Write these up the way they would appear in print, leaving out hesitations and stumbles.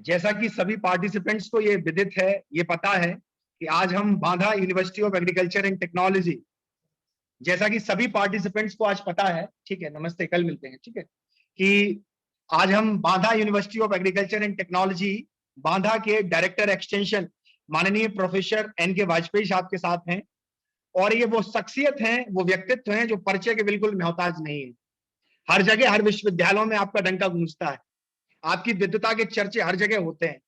जैसा कि सभी पार्टिसिपेंट्स को ये विदित है, ये पता है कि आज हम बांधा university of agriculture and technology, जैसा कि सभी पार्टिसिपेंट्स को आज पता है, ठीक है, नमस्ते, कल मिलते हैं, ठीक है, कि आज हम बांधा university of agriculture and technology बांधा के डायरेक्टर एक्सटेंशन माननीय प्रोफेसर एन.के. वाजपेयी साहब के साथ हैं। और ये वो शख्सियत हैं, वो व्यक्तित्व हैं जो परिचय के बिल्कुल मोहताज नहीं है। हर जगह, हर विश्वविद्यालयों में आपका डंका गूंजता है, आपकी विद्वता के चर्चे हर जगह होते हैं।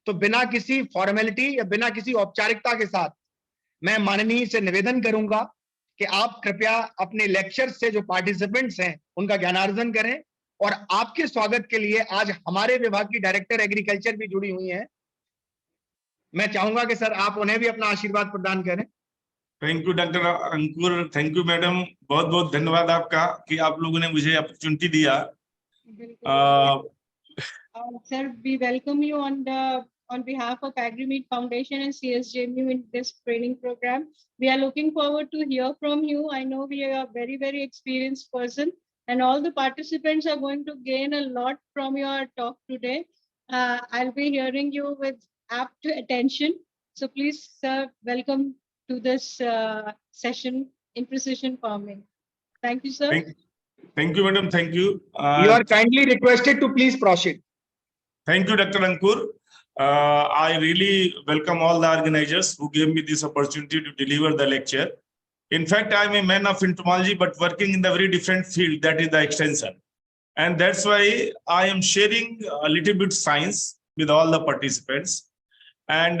तो बिना किसी फॉर्मेलिटी या बिना किसी औपचारिकता के साथ मैं माननीय से निवेदन करूंगा कि आप कृपया अपने लेक्चर से जो पार्टिसिपेंट्स हैं उनका ज्ञानार्जन करें। और आपके स्वागत के लिए आज हमारे विभाग की डायरेक्टर एग्रीकल्चर भी जुड़ी हुई हैं। मैं चाहूंगा कि सर आप उन्हें भी अपना आशीर्वाद प्रदान करें। Thank you doctor Ankur, thank you madam, बहुत बहुत धन्यवाद आपका कि आप लोगों ने मुझे अपॉर्चुनिटी दिया। Sir, we welcome you on behalf of AgriMeet Foundation and CSJMU in this training program. We are looking forward to hear from you. I know we are a very, very experienced person, and all the participants are going to gain a lot from your talk today. I'll be hearing you with apt attention. So please, sir, welcome to this session in precision farming. Thank you, sir. Thank you, madam. Thank you. You are kindly requested to please proceed. Thank you, Dr. Ankur. I really welcome all the organizers who gave me this opportunity to deliver the lecture. In fact, I'm a man of entomology, but working in the very different field, that is the extension. And that's why I am sharing a little bit science with all the participants. And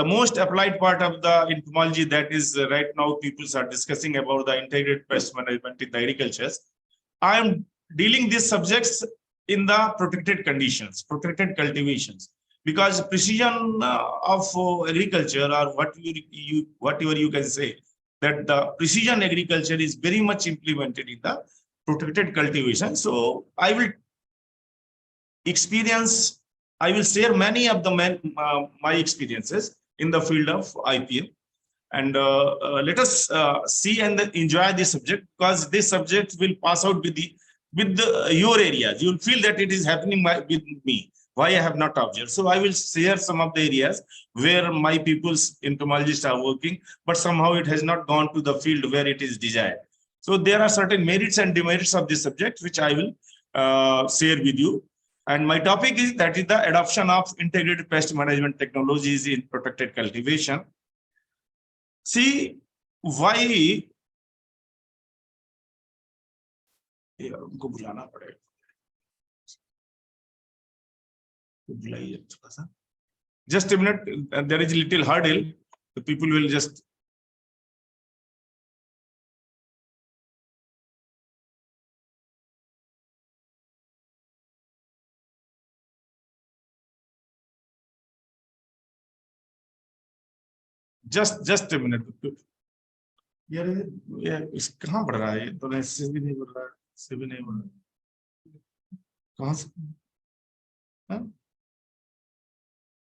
the most applied part of the entomology, that is right now people are discussing about the integrated pest management in the agricultures. I am dealing these subjects in the protected conditions, protected cultivations, because precision of agriculture, or whatever you can say, that the precision agriculture is very much implemented in the protected cultivation. So I will share many of the my experiences in the field of IPM, and let us see and enjoy this subject, because this subject will pass out with your areas. You will feel that it is happening with me, why I have not observed. So I will share some of the areas where my people's entomologists are working, but somehow it has not gone to the field where it is desired. So there are certain merits and demerits of this subject, which I will share with you. And my topic is that is the adoption of integrated pest management technologies in protected cultivation. See, why उनको बुलाना पड़ेगा, बुलाइए थोड़ा सा, just a minute, there is a little hurdle, the people will just just a minute. यार इस कहाँ बढ़ रहा है, ये तो ऐसे भी नहीं बढ़ रहा है, से भी नहीं बढ़ रहा, कहाँ से?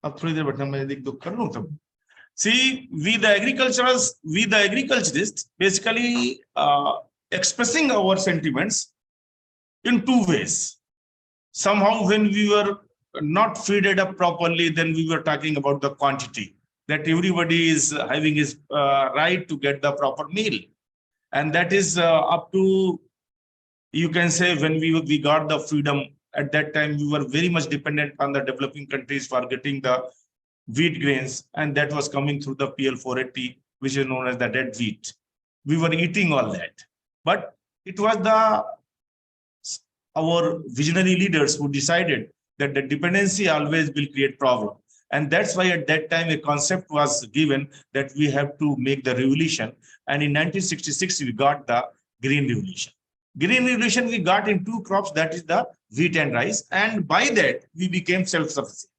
अब थोड़ी देर बैठना, मैं एक दो कर लूं तब. See, we the agriculturists basically expressing our sentiments in two ways. Somehow when we were not feeded up properly, then we were talking about the quantity, that everybody is having his right to get the proper meal. And that is up to, you can say, when we got the freedom. At that time, we were very much dependent on the developing countries for getting the wheat grains, and that was coming through the PL 480, which is known as the dead wheat. We were eating all that, but it was our visionary leaders who decided that the dependency always will create problem. And that's why at that time a concept was given that we have to make the revolution. And in 1966, we got the Green Revolution. Green Revolution we got in two crops, that is the wheat and rice. And by that, we became self-sufficient.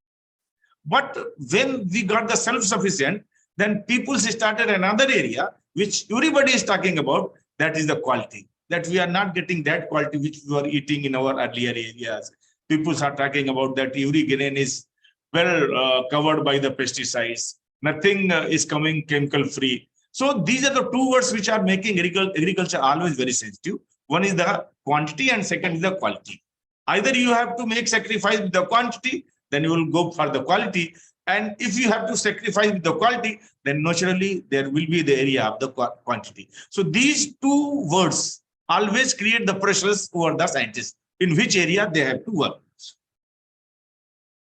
But when we got the self-sufficient, then people started another area, which everybody is talking about, that is the quality. That we are not getting that quality which we were eating in our earlier areas. People are talking about that every grain is well covered by the pesticides. Nothing is coming chemical free. So these are the two words which are making agriculture always very sensitive. One is the quantity and second is the quality. Either you have to make sacrifice with the quantity then you will go for the quality. And if you have to sacrifice the quality, then naturally there will be the area of the quantity. So these two words always create the pressures over the scientists in which area they have to work.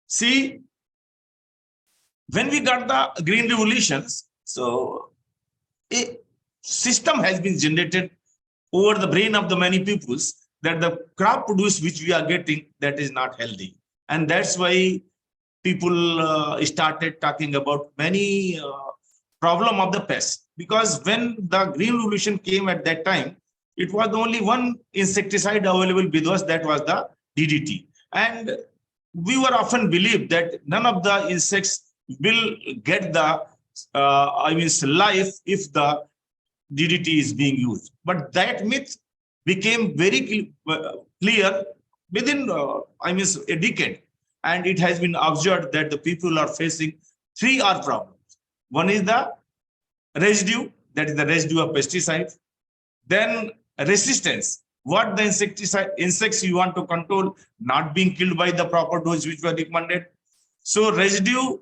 See, when we got the green revolutions, so a system has been generated over the brain of the many peoples that the crop produce which we are getting, that is not healthy. And that's why people started talking about many problem of the pest. Because when the green revolution came at that time, it was only one insecticide available with us, that was the DDT. And we were often believed that none of the insects will get the life if the DDT is being used. But that myth became very clear within a decade. And it has been observed that the people are facing 3 R problems. One is the residue, that is the residue of pesticide. Then resistance, what the insects you want to control not being killed by the proper dose which were recommended. So residue,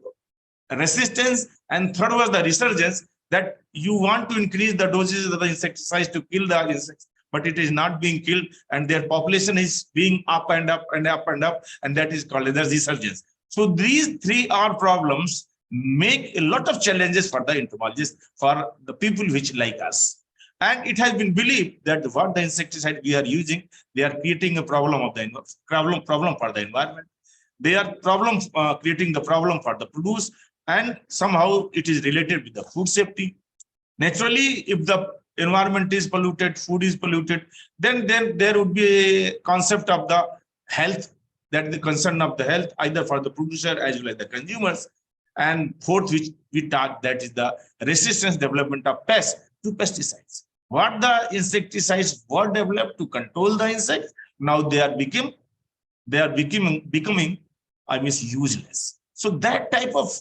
resistance, and third was the resurgence, that you want to increase the doses of the insecticides to kill the insects, but it is not being killed, and their population is being up and up and up and up, and that is called as resurgence. So these 3 R problems make a lot of challenges for the entomologists, for the people which like us. And it has been believed that what the insecticide we are using, they are creating a problem of the problem for the environment. They are creating the problem for the produce, and somehow it is related with the food safety. Naturally, if the environment is polluted, food is polluted, then there would be a concept of the health, that is the concern of the health, either for the producer as well as the consumers. And fourth, which we talk, that is the resistance development of pests to pesticides. What the insecticides were developed to control the insects, now they are becoming useless. So that type of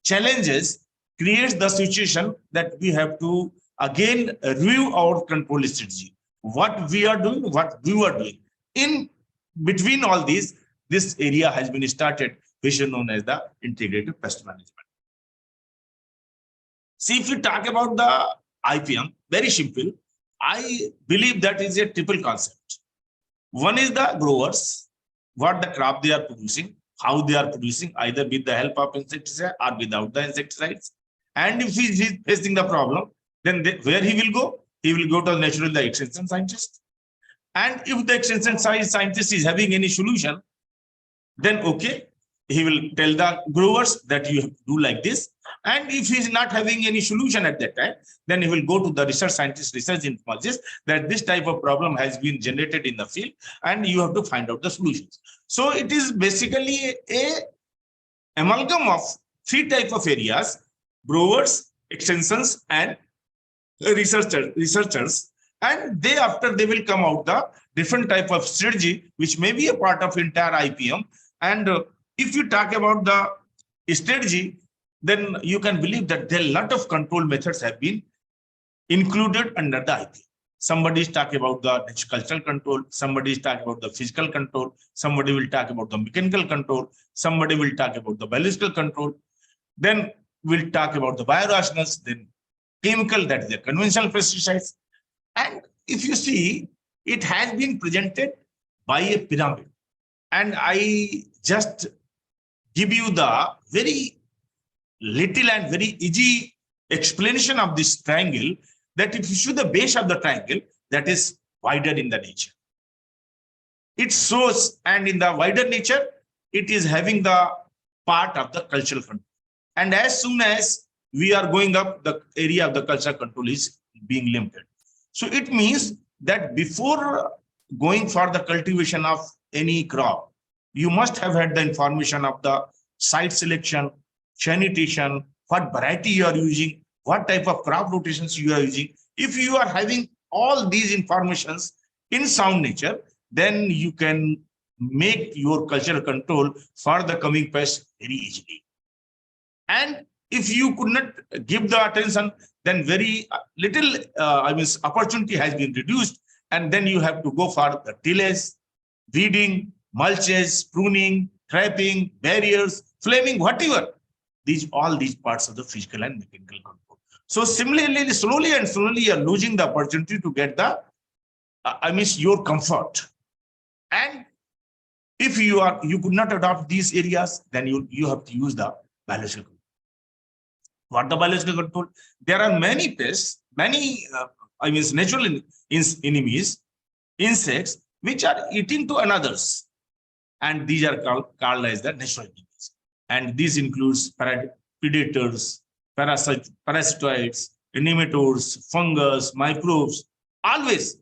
challenges creates the situation that we have to again review our control strategy. What we are doing, what we were doing. In between all these, this area has been started, which is known as the integrated pest management. See, if we talk about the IPM, very simple. I believe that is a triple concept. One is the growers, what the crop they are producing, how they are producing, either with the help of insecticide or without the insecticides. And if he is facing the problem, then where he will go? He will go to naturally the extension scientist. And if the extension scientist is having any solution, then okay, he will tell the growers that you have to do like this. And if he is not having any solution at that time, then he will go to the research scientist, research entomologist, that this type of problem has been generated in the field, and you have to find out the solutions. So it is basically a amalgam of 3 types of areas: growers, extensions, and researchers. And after they will come out the different type of strategy, which may be a part of entire IPM. And if you talk about the strategy, then you can believe that there are a lot of control methods have been included under the IPM. Somebody is talking about the cultural control, somebody is talking about the physical control, somebody will talk about the mechanical control, somebody will talk about the biological control, then we'll talk about the biorationals, then chemical, that is the conventional pesticides. And if you see, it has been presented by a pyramid. And I just give you the very little and very easy explanation of this triangle, that if you see the base of the triangle, that is wider in the nature. It shows, and in the wider nature, it is having the part of the cultural control. And as soon as we are going up, the area of the cultural control is being limited. So it means that before going for the cultivation of any crop, you must have had the information of the site selection, sanitation, what variety you are using, what type of crop rotations you are using. If you are having all these informations in sound nature, then you can make your cultural control for the coming pests very easily. And if you could not give the attention, then very little opportunity has been reduced, and then you have to go for the tillage, weeding, mulches, pruning, trapping, barriers, flaming, whatever. All these parts of the physical and mechanical control. So similarly, slowly and slowly, you are losing the opportunity to get the, your comfort. And if you could not adopt these areas, then you have to use the biological control. What the biological control? There are many pests, many natural enemies, insects, which are eating to another's, and these are called as the natural enemies. And this includes predators, parasitoids, nematodes, fungus, microbes, always.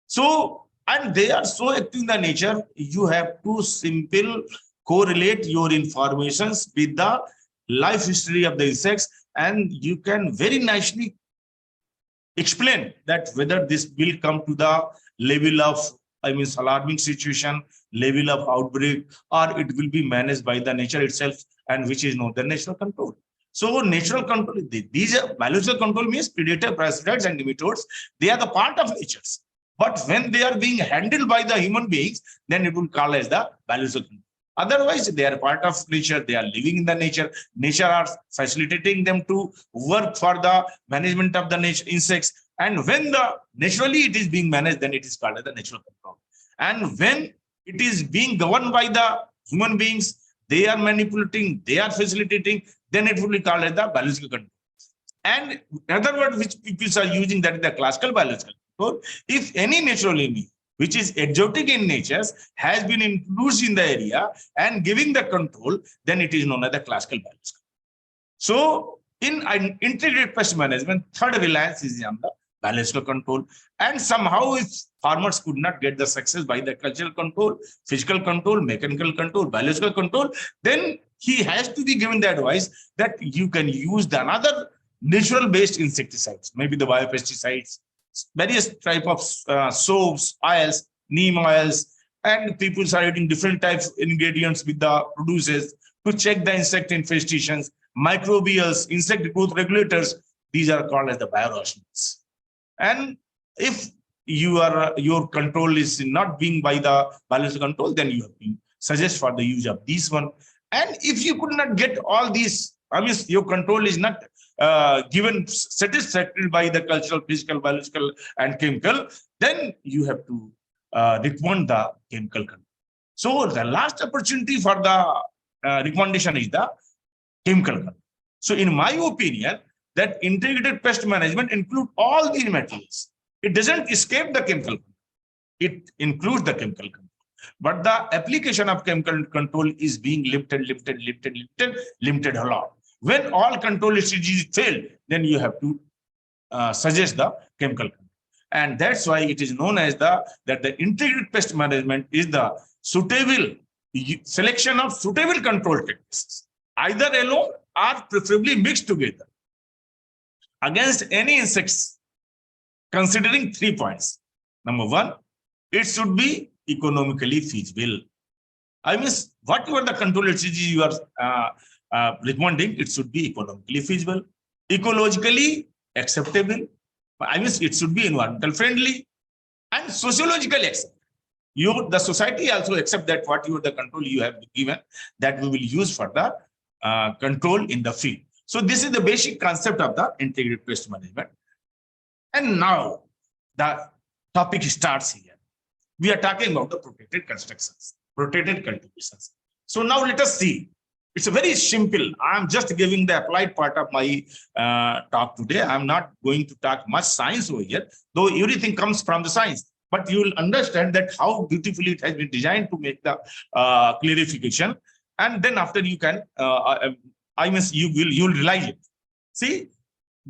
So, and they are so active in the nature, you have to simple correlate your informations with the life history of the insects, and you can very nicely explain that whether this will come to the level of alarming situation, level of outbreak, or it will be managed by the nature itself, and which is not the natural control. So natural control, these are biological control means predator, parasitoids, and nematodes. They are the part of nature. But when they are being handled by the human beings, then it will call as the biological control. Otherwise, they are part of nature. They are living in the nature. Nature are facilitating them to work for the management of the nature insects. And when naturally it is being managed, then it is called as the natural control. And when it is being governed by the human beings, they are manipulating, they are facilitating, then it will be called as the biological control. And another word which people are using, that is the classical biological control. If any natural enemy which is exotic in nature has been introduced in the area and giving the control, then it is known as the classical biological. So in integrated pest management, third reliance is on the biological control. And somehow if farmers could not get the success by the cultural control, physical control, mechanical control, biological control, then he has to be given the advice that you can use the another natural based insecticides, maybe the biopesticides, various type of soaps, oils, neem oils, and people are adding different types of ingredients with the producers to check the insect infestations, microbials, insect growth regulators. These are called as the biorationals. And if your control is not being by the biological control, then you have to suggest for the use of this one. And if you could not get all these, your control is not given satisfactory by the cultural, physical, biological, and chemical, then you have to recommend the chemical control. So the last opportunity for the recommendation is the chemical control. So in my opinion, that integrated pest management includes all these materials. It doesn't escape the chemical control. It includes the chemical control. But the application of chemical control is being limited a lot. When all control strategies fail, then you have to suggest the chemical control. And that's why it is known as that the integrated pest management is the suitable selection of suitable control techniques, either alone or preferably mixed together against any insects, considering 3 points. Number one, it should be economically feasible. Whatever the control strategy you are recommending, it should be economically feasible, ecologically acceptable. It should be environmental friendly and sociologically acceptable. The society also accept that whatever the control you have given, that we will use for the control in the field. So this is the basic concept of the integrated pest management. And now the topic starts here. We are talking about the protected constructions, protected cultivations. So now let us see. It's a very simple. I'm just giving the applied part of my talk today. I'm not going to talk much science over here, though everything comes from the science. But you will understand that how beautifully it has been designed to make the clarification. And then after you can, you'll realize it. See,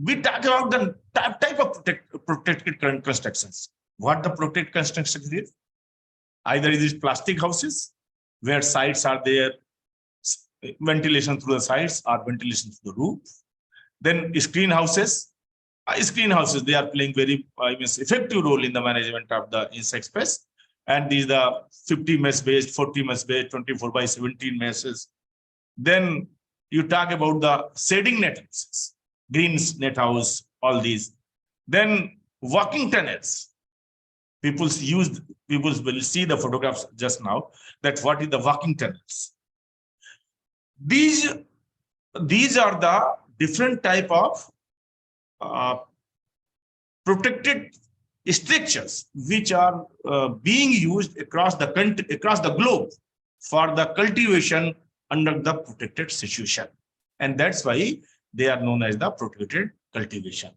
we talk about the type of protected constructions. What the protected constructions is? Either it is plastic houses, where sides are there, ventilation through the sides or ventilation through the roof. Then screen houses. They are playing very effective role in the management of the insect pest. And these are 50 mesh based, 40 mesh based, 24/17 meshes. Then you talk about the shading net houses, greens net house, all these. Then walking tunnels. People will see the photographs just now, that what is the walking tunnels. These are the different type of protected structures which are being used across the country, across the globe, for the cultivation under the protected situation, and that's why they are known as the protected cultivation.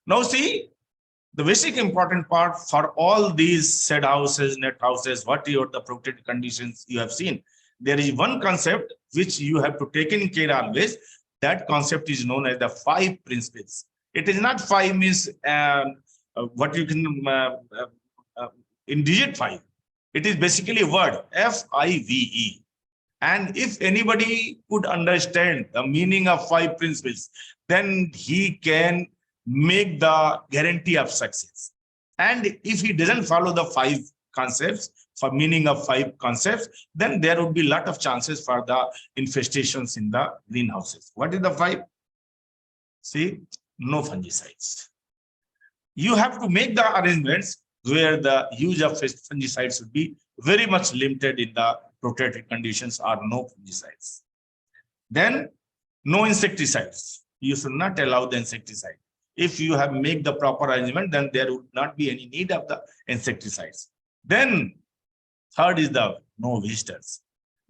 Now see, the basic important part for all these shed houses, net houses, whatever the protected conditions you have seen, there is one concept which you have to take in care always. That concept is known as the 5 principles. It is not 5 means what you can in digit 5. It is basically a word, FIVE. And if anybody could understand the meaning of 5 principles, then he can make the guarantee of success. And if he doesn't follow the 5 concepts, for meaning of 5 concepts, then there would be a lot of chances for the infestations in the greenhouses. What is the 5? See, no fungicides. You have to make the arrangements where the use of fungicides should be very much limited in the protected conditions, or no fungicides. Then no insecticides. You should not allow the insecticide. If you have made the proper arrangement, then there would not be any need of the insecticides. Then third is the no visitors.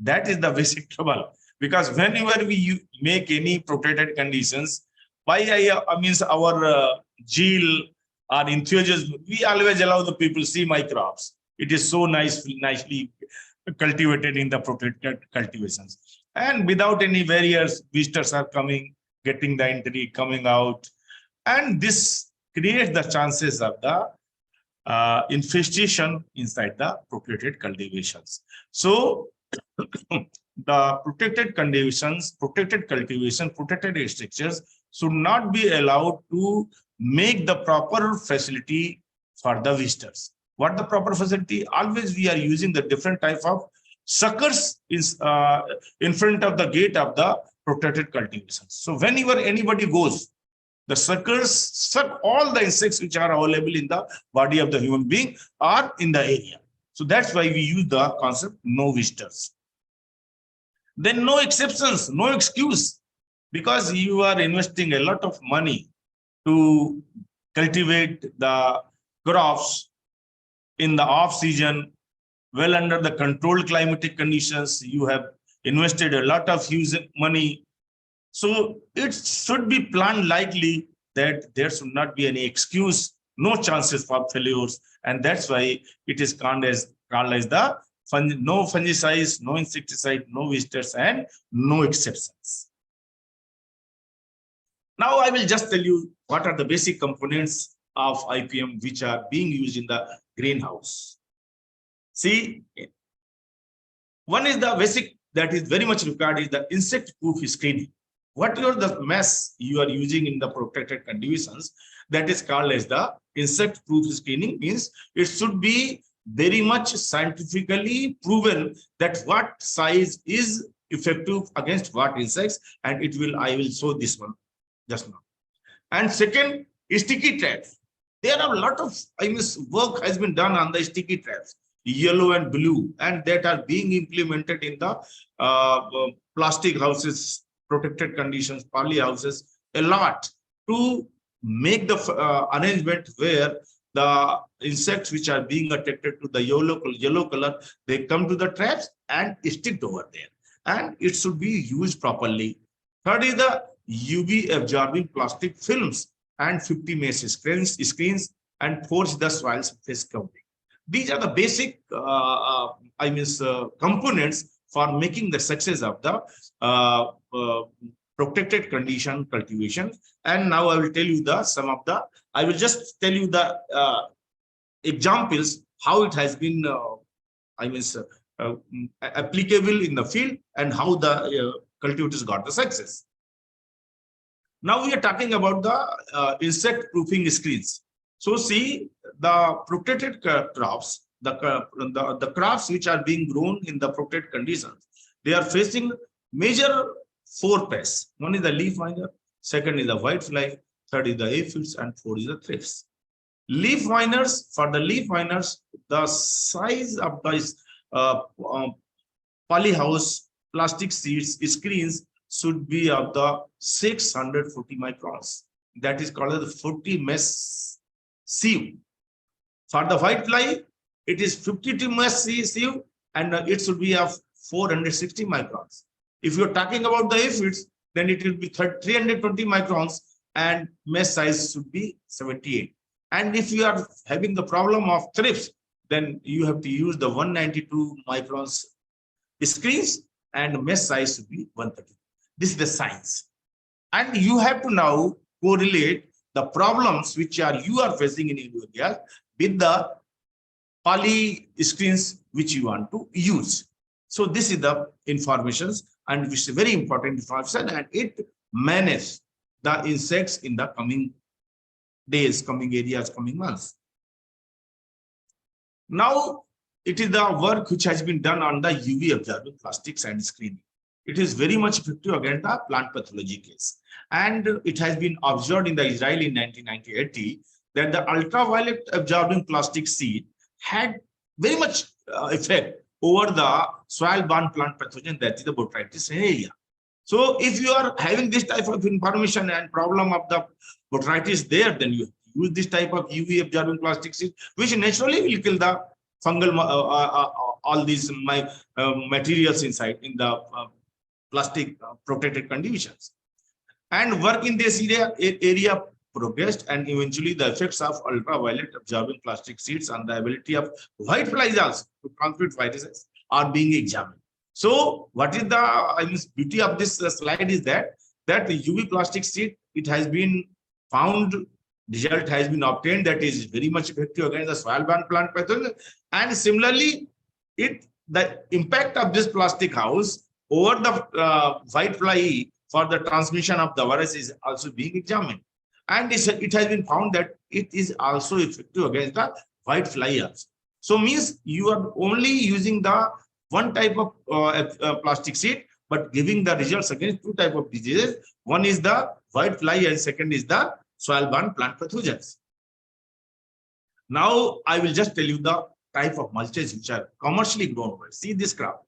That is the basic trouble, because whenever we make any protected conditions, by means our zeal or enthusiasm, we always allow the people to see my crops. It is so nicely cultivated in the protected cultivations, and without any barriers, visitors are coming, getting the entry, coming out, and this creates the chances of the infestation inside the protected cultivations. So the protected conditions, protected cultivation, protected structures should not be allowed to make the proper facility for the visitors. What the proper facility? Always we are using the different type of suckers in front of the gate of the protected cultivations. So whenever anybody goes, the suckers suck all the insects which are available in the body of the human being or in the area. So that's why we use the concept no visitors. Then no exceptions, no excuse, because you are investing a lot of money to cultivate the crops in the off season, well under the controlled climatic conditions. You have invested a lot of money. So it should be planned likely that there should not be any excuse, no chances for failures. And that's why it is called as the no fungicides, no insecticide, no visitors, and no exceptions. Now I will just tell you what are the basic components of IPM which are being used in the greenhouse. See, one is the basic that is very much required is the insect-proof screening. Whatever the mess you are using in the protected conditions, that is called as the insect-proof screening. Means it should be very much scientifically proven that what size is effective against what insects, and it will, I will show this one just now. And second, sticky traps. There are a lot of work has been done on the sticky traps, yellow and blue, and that are being implemented in the plastic houses, protected conditions, poly houses, a lot to make the arrangement where the insects which are being attracted to the yellow color, they come to the traps and stick over there, and it should be used properly. Third is the UV absorbing plastic films and 50 mesh screens and force the soil surface covering. These are the basic components for making the success of the protected condition cultivation. And now I will tell you I will just tell you the examples how it has been applicable in the field and how the cultivators got the success. Now we are talking about the insect proofing screens. So see, the protected crops, the crops which are being grown in the protected conditions, they are facing major 4 pests. One is the leaf miner, second is the whitefly, third is the aphids, and fourth is the thrips. Leaf miners, for the leaf miners, the size of the polyhouse plastic seeds screens should be of the 640 microns. That is called the 40 mesh sieve. For the white fly, it is 52 mesh sieve, and it should be of 460 microns. If you're talking about the aphids, then it will be 320 microns, and mesh size should be 78. And if you are having the problem of thrips, then you have to use the 192 microns screens, and mesh size should be 130. This is the science. And you have to now correlate the problems which you are facing in your area with the poly screens which you want to use. So this is the informations, and which is very important information, and it manages the insects in the coming days, coming areas, coming months. Now, it is the work which has been done on the UV absorbing plastics and screening. It is very much effective against the plant pathology case. And it has been observed in the Israel in 1980 that the ultraviolet absorbing plastic seed had very much effect over the soil-borne plant pathogen, that is the botrytis cinerea. So if you are having this type of information and problem of the botrytis there, then you use this type of UV absorbing plastic seed, which naturally will kill the fungal, all these materials inside in the plastic protected conditions. And work in this area progressed, and eventually the effects of ultraviolet absorbing plastic seeds on the ability of white flies also to transmit viruses are being examined. So what is the beauty of this slide is that the UV plastic seed, it has been found, result has been obtained that is very much effective against the soil-borne plant pathogen. And similarly, the impact of this plastic house over the white fly for the transmission of the virus is also being examined. And it has been found that it is also effective against the white fly also. So means you are only using the one type of plastic seed, but giving the results against two types of diseases. One is the white fly, and second is the soil-borne plant pathogens. Now I will just tell you the type of mulches which are commercially grown. See this crop.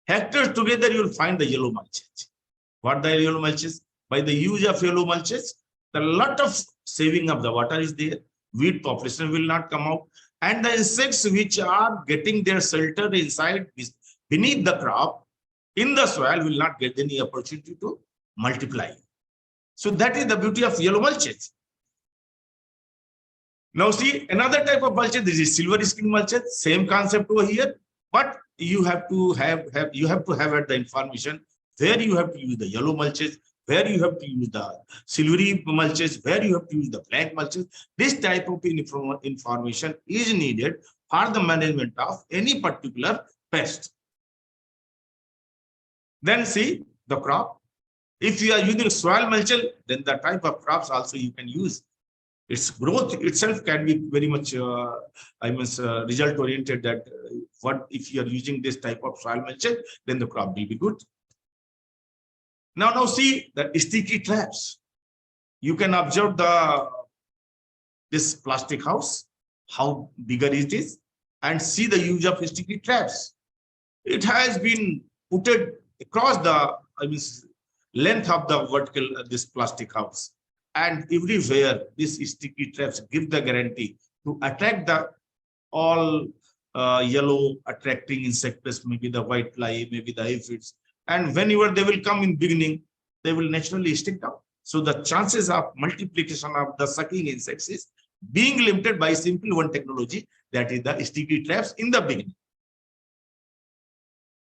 Hectares together you will find the yellow mulches. What the yellow mulches? By the use of yellow mulches, a lot of saving of the water is there. Weed population will not come out, and the insects which are getting their shelter inside beneath the crop in the soil will not get any opportunity to multiply. So that is the beauty of yellow mulches. Now see another type of mulches. This is silver skin mulches. Same concept over here, but you have to have at the information where you have to use the yellow mulches, where you have to use the silvery mulches, where you have to use the black mulches. This type of information is needed for the management of any particular pest. Then see the crop. If you are using soil mulch, then the type of crops also you can use. Its growth itself can be very much, result oriented. That what if you are using this type of soil mulch, then the crop will be good. Now see the sticky traps. You can observe this plastic house, how bigger it is, and see the use of sticky traps. It has been put across the length of the vertical this plastic house, and everywhere these sticky traps give the guarantee to attract the all yellow attracting insect pests, maybe the white fly, maybe the aphids. And whenever they will come in beginning, they will naturally stick down. So the chances of multiplication of the sucking insects is being limited by simple one technology, that is the sticky traps in the beginning.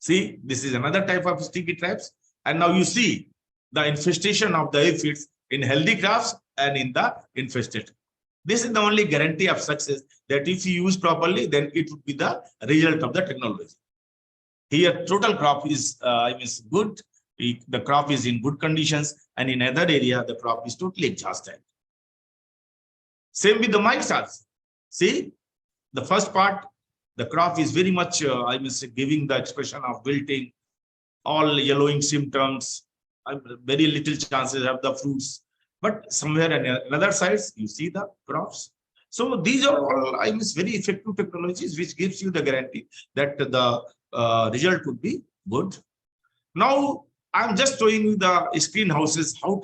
See, this is another type of sticky traps. And now you see the infestation of the aphids in healthy crops and in the infested. This is the only guarantee of success, that if you use properly, then it would be the result of the technology. Here, total crop is good. The crop is in good conditions, and in other area, the crop is totally exhausted. Same with the mites also. See, the first part, the crop is very much, giving the expression of wilting, all yellowing symptoms, very little chances of the fruits. But somewhere on another side, you see the crops. So these are all, very effective technologies which gives you the guarantee that the result would be good. Now I'm just showing you the screen houses, how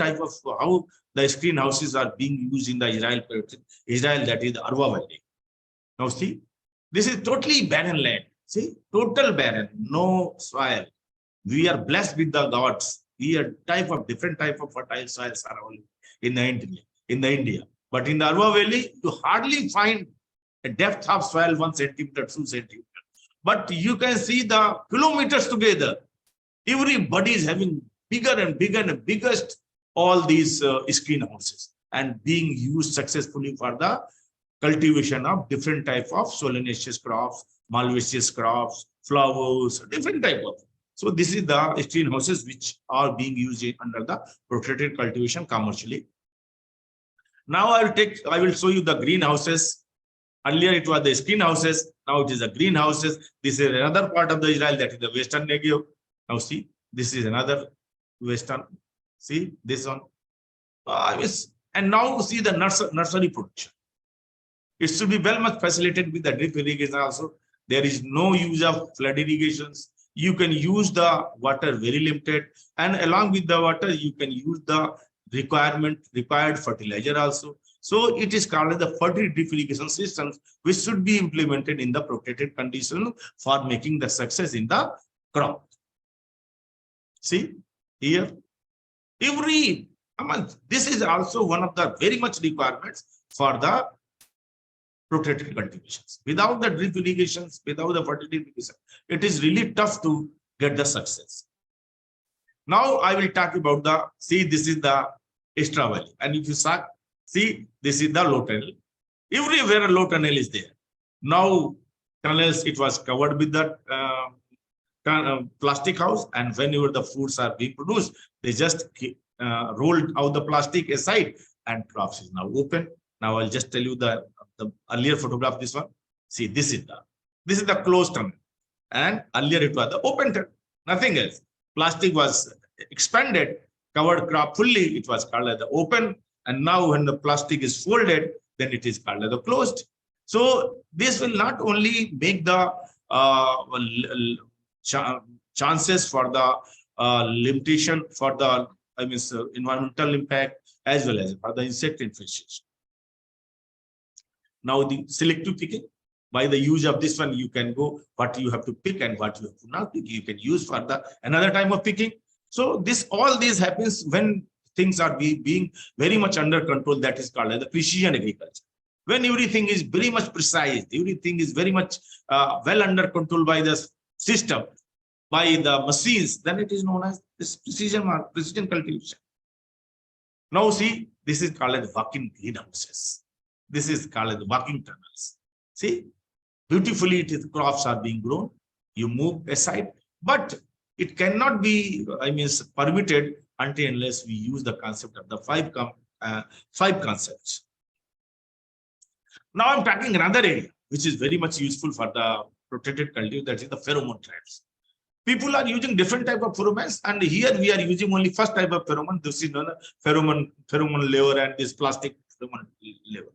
the screen houses are being used in the Israel, that is the Arwa Valley. Now see, this is totally barren land. See, total barren, no soil. We are blessed with the gods. We are different type of fertile soils are available in the India. But in the Arwa Valley, you hardly find a depth of soil 1 centimeter, 2 centimeter. But you can see the kilometers together. Everybody is having bigger and bigger and biggest all these screen houses and being used successfully for the cultivation of different type of solanaceous crops, malvaceous crops, flowers, different type of. So this is the screen houses which are being used under the protected cultivation commercially. Now I will show you the greenhouses. Earlier it was the screen houses. Now it is the greenhouses. This is another part of the Israel, that is the Western Negev. Now see, this is another Western. See this one. And now see the nursery production. It should be well much facilitated with the drip irrigation also. There is no use of flood irrigations. You can use the water very limited, and along with the water, you can use the required fertilizer also. So it is called as the fertile drip irrigation systems, which should be implemented in the protected condition for making the success in the crop. See here, this is also one of the very much requirements for the protected cultivations. Without the drip irrigations, without the fertility irrigation, it is really tough to get the success. Now I will talk about this is the Istra Valley. And if you see, this is the low tunnel. Everywhere a low tunnel is there. Now tunnels, it was covered with the plastic house, and whenever the fruits are being produced, they just rolled out the plastic aside and crops is now open. Now I'll just tell you the earlier photograph, this one. See, this is the closed tunnel, and earlier it was the open tunnel, nothing else. Plastic was expanded, covered crop fully, it was called as the open, and now when the plastic is folded, then it is called as the closed. So this will not only make the chances for the limitation for the environmental impact as well as for the insect infestation. Now the selective picking, by the use of this one, you can go what you have to pick and what you have to not pick. You can use for the another time of picking. So all this happens when things are being very much under control. That is called as the precision agriculture. When everything is very much precise, everything is very much well under control by the system, by the machines, then it is known as this precision cultivation. Now see, this is called as walking greenhouses. This is called as the walking tunnels. See, beautifully crops are being grown. You move aside, but it cannot be, permitted until unless we use the concept of the five concepts. Now I'm talking another area which is very much useful for the protected cultivation, that is the pheromone traps. People are using different type of pheromones, and here we are using only first type of pheromone. This is pheromone lever and this plastic pheromone lever.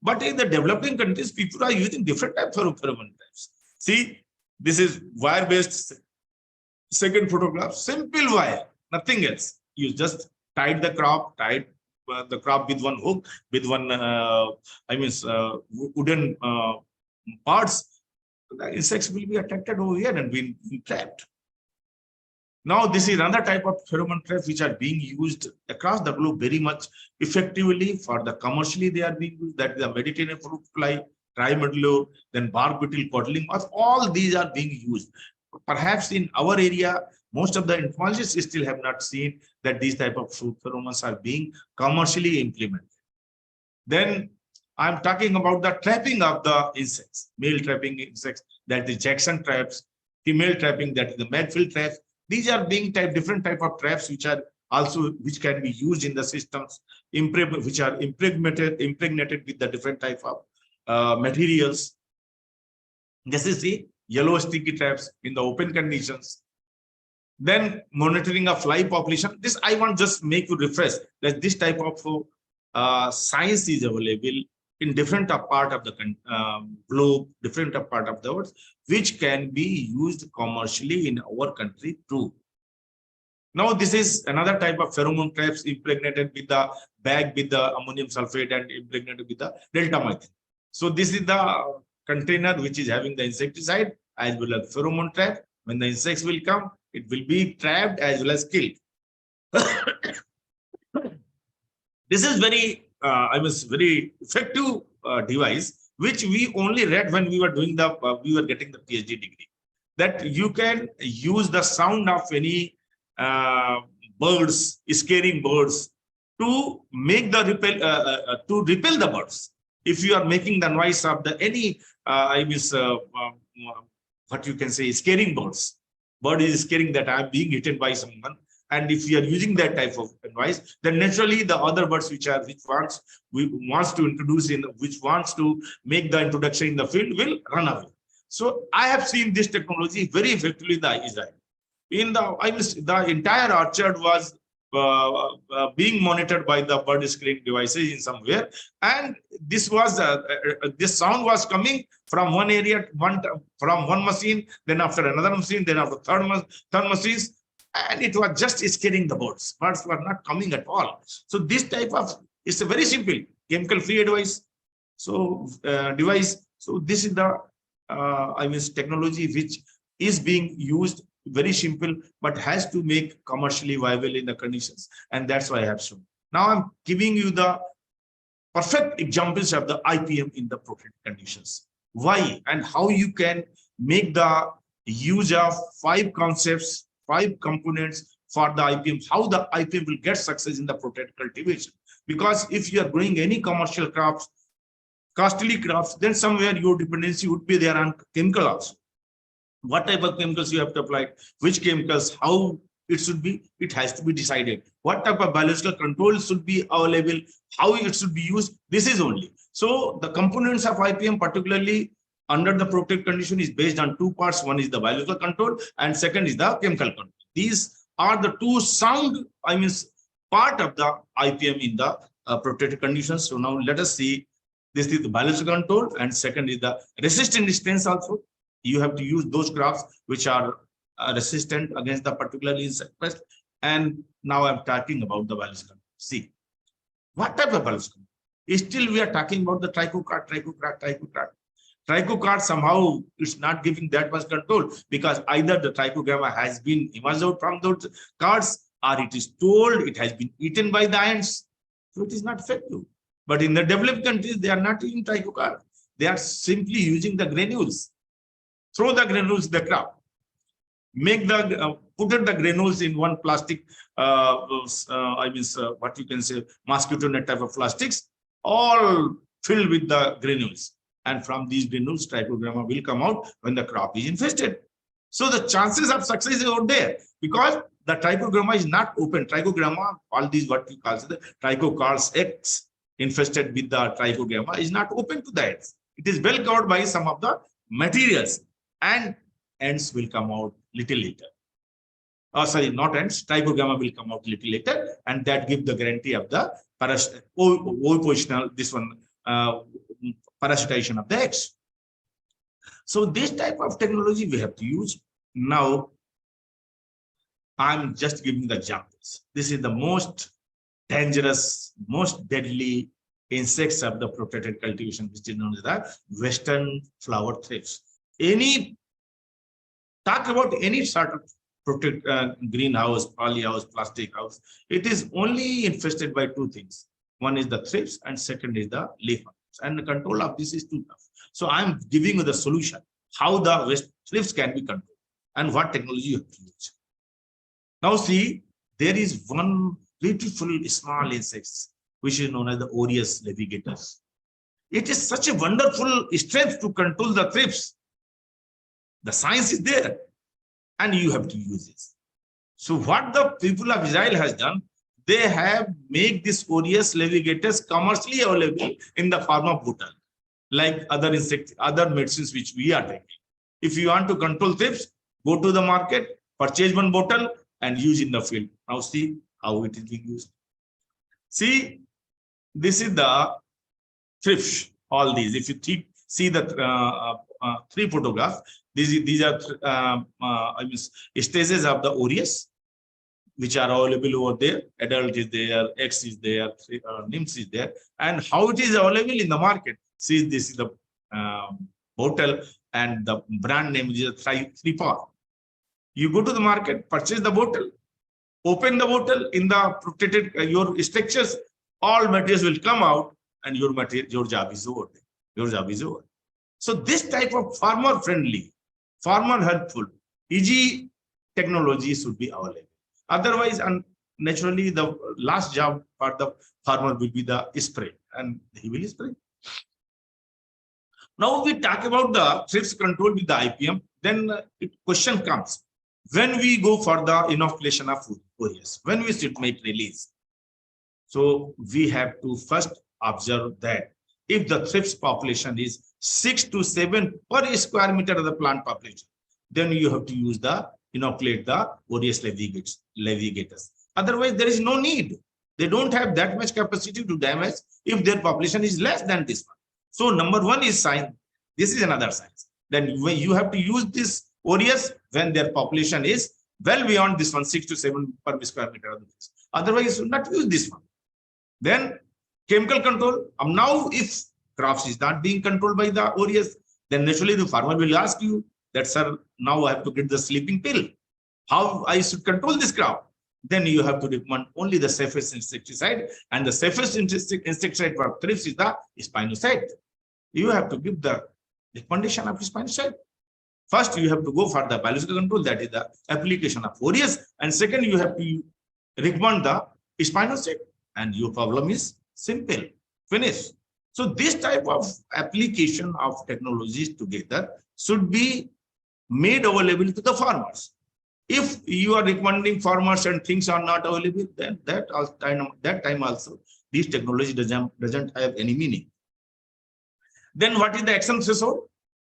But in the developing countries, people are using different types of pheromone traps. See, this is wire-based. Second photograph, simple wire, nothing else. You just tied the crop with one hook, with one wooden parts. The insects will be attracted over here and be trapped. Now this is another type of pheromone traps which are being used across the globe very much effectively for the commercially they are being used. That is the Mediterranean fruit fly, trimedlo, then bark beetle, codling moth. All these are being used. Perhaps in our area, most of the entomologists still have not seen that these type of fruit pheromones are being commercially implemented. Then I'm talking about the trapping of the insects, male trapping insects, that is Jackson traps, female trapping, that is the Medfield traps. These are being different type of traps which can be used in the systems, which are impregnated with the different type of materials. This is the yellow sticky traps in the open conditions. Then monitoring of fly population. This I want just make you refresh that this type of science is available in different part of the globe, different part of the world, which can be used commercially in our country too. Now this is another type of pheromone traps impregnated with the bag with the ammonium sulfate and impregnated with the deltamethane. So this is the container which is having the insecticide as well as pheromone trap. When the insects will come, it will be trapped as well as killed. This is very, very effective device, which we only read when we were doing the, we were getting the PhD degree. That you can use the sound of any birds, scaring birds, to make the to repel the birds. If you are making the noise of the any, what you can say, scaring birds. Bird is scaring that I am being eaten by someone. And if you are using that type of noise, then naturally the other birds which wants to introduce in, which wants to make the introduction in the field will run away. So I have seen this technology very effectively in the Israel. In the entire orchard was being monitored by the bird screening devices in somewhere, and this was this sound was coming from one area, from one machine, then after another machine, then after third machines, and it was just scaring the birds. Birds were not coming at all. So this type of, it's a very simple chemical-free device. So device. So this is the technology which is being used. Very simple, but has to make commercially viable in the conditions, and that's why I have shown. Now I'm giving you the perfect examples of the IPM in the protected conditions. Why and how you can make the use of 5 concepts, 5 components for the IPM, how the IPM will get success in the protected cultivation. Because if you are growing any commercial crops, costly crops, then somewhere your dependency would be there on chemical also. What type of chemicals you have to apply, which chemicals, how it should be, it has to be decided. What type of biological control should be available, how it should be used, this is only. So the components of IPM, particularly under the protected condition, is based on 2 parts. One is the biological control and second is the chemical control. These are the 2 sound, part of the IPM in the protected conditions. So now let us see, this is the biological control and second is the resistant strains also. You have to use those crops which are resistant against the particular insect pest. And now I'm talking about the biological. See, what type of biological? Still we are talking about the trichocard. Trichocard somehow it's not giving that much control, because either the trichogramma has been emerged out from those cards, or it is told it has been eaten by the ants. So it is not effective. But in the developed countries, they are not using trichocard. They are simply using the granules. Throw the granules in the crop. Make the put the granules in one plastic, what you can say, mosquito net type of plastics, all filled with the granules. And from these granules, trichogramma will come out when the crop is infested. So the chances of success is out there, because the trichogramma is not open. Trichogramma, all these what we call the trichocards X infested with the trichogramma is not open to the ants. It is well covered by some of the materials. And ants will come out little later. Oh, sorry, not ants. Trichogramma will come out little later, and that gives the guarantee of the ovipositional, this one, parasitation of the eggs. So this type of technology we have to use. Now, I'm just giving the examples. This is the most dangerous, most deadly insects of the protected cultivation, which is known as the Western flower thrips. Talk about any sort of protect greenhouse, polyhouse, plastic house, it is only infested by 2 things. One is the thrips and second is the leaf fungus. And the control of this is too tough. So I'm giving you the solution, how the thrips can be controlled and what technology you have to use. Now see, there is one beautiful small insects, which is known as the Orius navigators. It is such a wonderful strength to control the thrips. The science is there, and you have to use it. So what the people of Israel has done, they have made this Orius navigators commercially available in the form of bottle, like other insects, other medicines which we are taking. If you want to control thrips, go to the market, purchase one bottle, and use in the field. Now see how it is being used. See, this is the thrips. All these, if you see the 3 photographs, these are stages of the Orius. which are available over there. Adult is there, X is there, NIMS is there, and how it is available in the market. See, this is the bottle, and the brand name is 3-4. You go to the market, purchase the bottle, open the bottle in the protected your structures, all materials will come out, and your job is over. Your job is over. So this type of farmer friendly, farmer helpful, easy technology should be available. Otherwise, naturally, the last job for the farmer will be the spray, and he will spray. Now we talk about the thrips control with the IPM. Then question comes, when we go for the inoculation of foliage, when we should make release. So we have to first observe that if the thrips population is 6 to 7 per square meter of the plant population, then you have to use the inoculate the various levigators. Otherwise, there is no need. They don't have that much capacity to damage if their population is less than this one. So number one is sign. This is another science. Then you have to use this Orius when their population is well beyond this one, 6 to 7 per square meter of the place. Otherwise, you should not use this one. Then chemical control. Now, if crops is not being controlled by the Orius, then naturally the farmer will ask you that, sir, now I have to get the sleeping pill. How I should control this crop? Then you have to recommend only the safest insecticide, and the safest insecticide for thrips is the spinoside. You have to give the recommendation of spinoside. First, you have to go for the biological control, that is the application of Orius, and second, you have to recommend the spinoside, and your problem is simple, finish. So this type of application of technologies together should be made available to the farmers. If you are recommending farmers and things are not available, then that time also this technology doesn't have any meaning. Then what is the action threshold?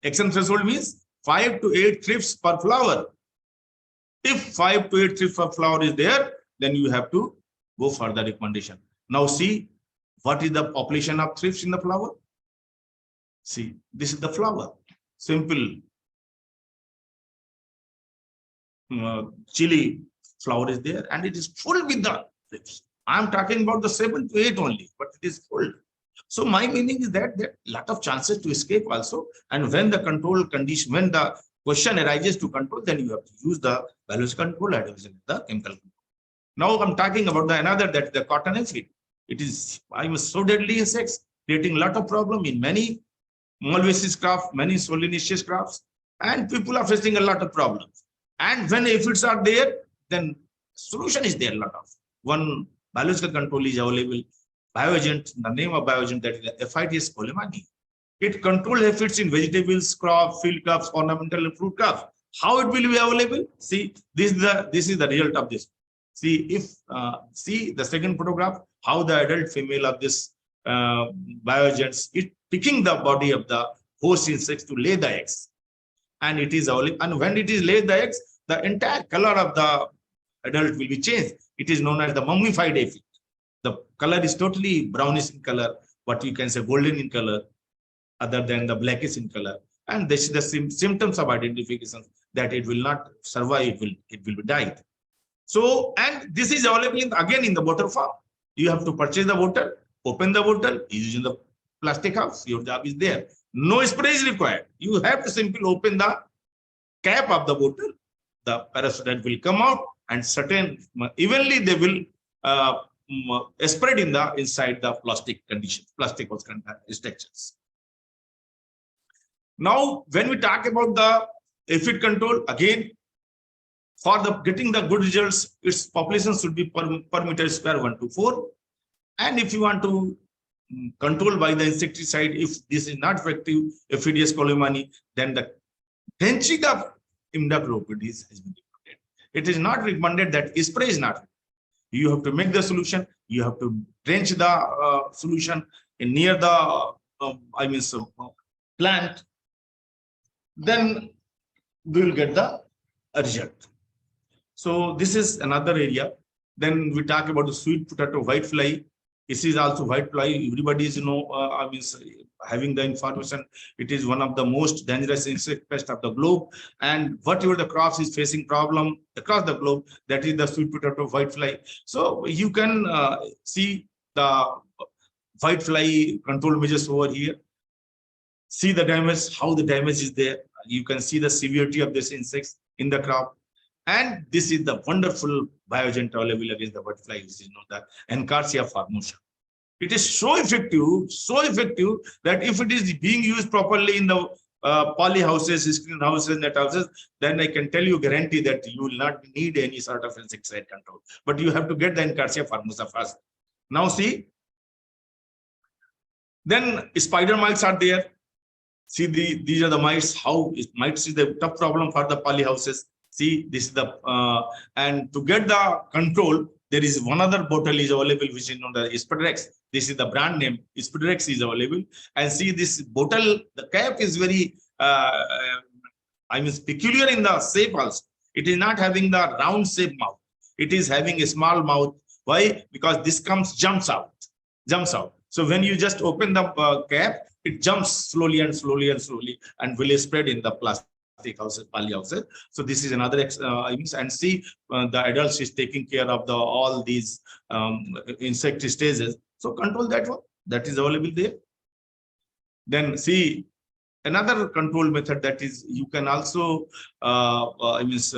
Action threshold means 5 to 8 thrips per flower. If 5 to 8 thrips per flower is there, then you have to go for the recommendation. Now see, what is the population of thrips in the flower? See, this is the flower. Simple chili flower is there, and it is full with the thrips. I am talking about the 7 to 8 only, but it is full. So my meaning is that there are a lot of chances to escape also. And when the control condition, when the question arises to control, then you have to use the biological control and the chemical control. Now I'm talking about the another, that the cotton aphid. It is so deadly insects, creating a lot of problem in many mulches crops, many solanaceous crops, and people are facing a lot of problems. And when aphids are there, then solution is there a lot of. One biological control is available. Bioagent, the name of bioagent, that is the Aphides colemani. It controls aphids in vegetables, crops, field crops, ornamental and fruit crops. How it will be available? See, this is the result of this. See, see the second photograph, how the adult female of this bioagents is picking the body of the host insects to lay the eggs. And it is available. And when it is laid the eggs, the entire color of the adult will be changed. It is known as the mummified aphid. The color is totally brownish in color, what you can say golden in color, other than the blackish in color. And this is the symptoms of identification, that it will not survive, it will be died. So, and this is available again in the bottle form. You have to purchase the bottle, open the bottle, using the plastic house. Your job is there. No spray is required. You have to simply open the cap of the bottle. The parasite will come out, and certain evenly they will spread in the inside the plastic condition, plastic structures. Now, when we talk about the aphid control, again, for the getting the good results, its population should be per meter square 1 to 4. And if you want to control by the insecticide, if this is not effective, Aphides colemani, then the drenching of imidacloprid has been recommended. It is not recommended that spray is not. You have to make the solution. You have to drench the solution in near the plant. Then we will get the result. So this is another area. Then we talk about the sweet potato white fly. This is also white fly. Everybody is having the information. It is one of the most dangerous insect pest of the globe, and whatever the crops is facing problem across the globe, that is the sweet potato whitefly. So you can see the whitefly control measures over here. See the damage, how the damage is there. You can see the severity of this insects in the crop. And this is the wonderful bioagent available against the whitefly, which is known as Encarsia formosa. It is so effective that if it is being used properly in the poly houses, screen houses, net houses, then I can tell you, guarantee that you will not need any sort of insecticide control. But you have to get the Encarsia formosa first. Now see, then spider mites are there. See, these are the mites. How mites is the tough problem for the poly houses. See, this is the and to get the control, there is one other bottle is available, which is known as Spiderex. This is the brand name. Spiderex is available. And see, this bottle, the cap is very, peculiar in the shape also. It is not having the round shape mouth. It is having a small mouth. Why? Because this jumps out. So when you just open the cap, it jumps slowly and will spread in the plastic houses, poly houses. So this is another and see the adults is taking care of all these insect stages. So control that one, that is available there. Then see another control method, that is you can also reduce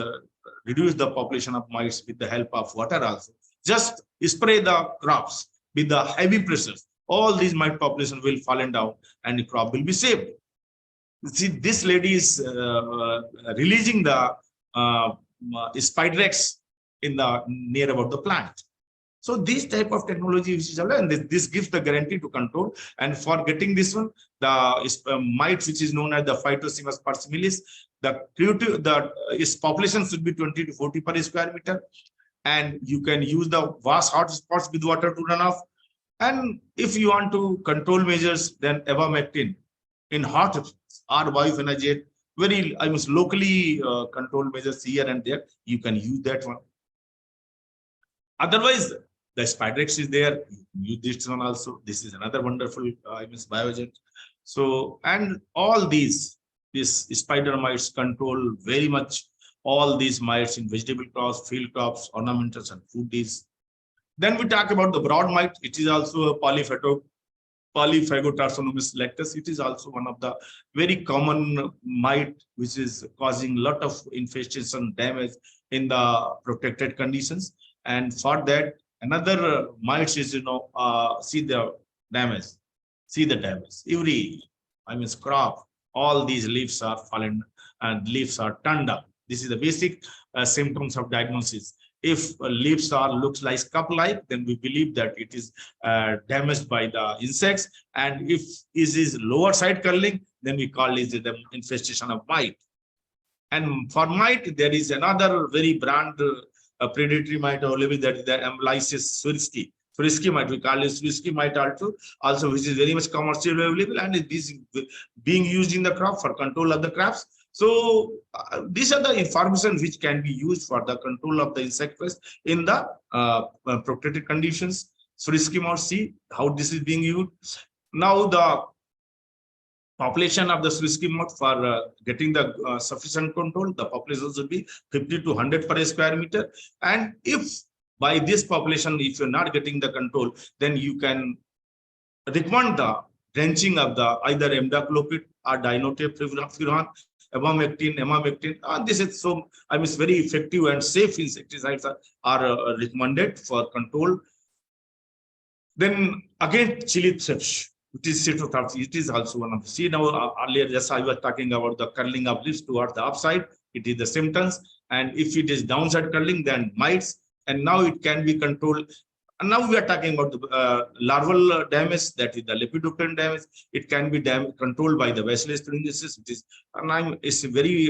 the population of mites with the help of water also. Just spray the crops with the heavy pressures. All these mite population will fallen down and the crop will be saved. See, this lady is releasing the Spiderex in the near about the plant. So this type of technology which is available, and this gives the guarantee to control. And for getting this one, the mites which is known as the Phytosemus persimilis, its population should be 20 to 40 per square meter, and you can use the vast hot spots with water to run off. And if you want to control measures, then avamectin in hot or biphenazate, very locally controlled measures here and there, you can use that one. Otherwise, the Spiderex is there. Use this one also. This is another wonderful bioagent. So, and all these spider mites control very much all these mites in vegetable crops, field crops, ornamentals, and food trees. Then we talk about the broad mite. It is also a Polyphagotarsonomus lactus. It is also one of the very common mite which is causing a lot of infestation damage in the protected conditions. And for that, another mites is see the damage. Every crop, all these leaves are fallen and leaves are turned up. This is the basic symptoms of diagnosis. If leaves looks like cup-like, then we believe that it is damaged by the insects. And if it is lower side curling, then we call it the infestation of mite. And for mite, there is another very brand predatory mite available, that is the Amylysis Swirsky mite. We call it Swirsky mite also, which is very much commercially available, and it is being used in the crop for control of the crops. So these are the information which can be used for the control of the insect pest in the protected conditions. So schema, see how this is being used. Now the population of the schema for getting the sufficient control, the population should be 50 to 100 per square meter. And if by this population, if you're not getting the control, then you can recommend the drenching of the either imidacloprid or dinotefuran, emamectin. This is so very effective and safe insecticides are recommended for control. Then again, chili thrips, which is cytotoxic. It is also one of the. See now earlier, just I was talking about the curling of leaves towards the upside. It is the symptoms, and if it is downside curling, then mites. And now it can be controlled. And now we are talking about the larval damage, that is the lepidopteran damage. It can be controlled by the Bacillus thuringiensis, which is it's very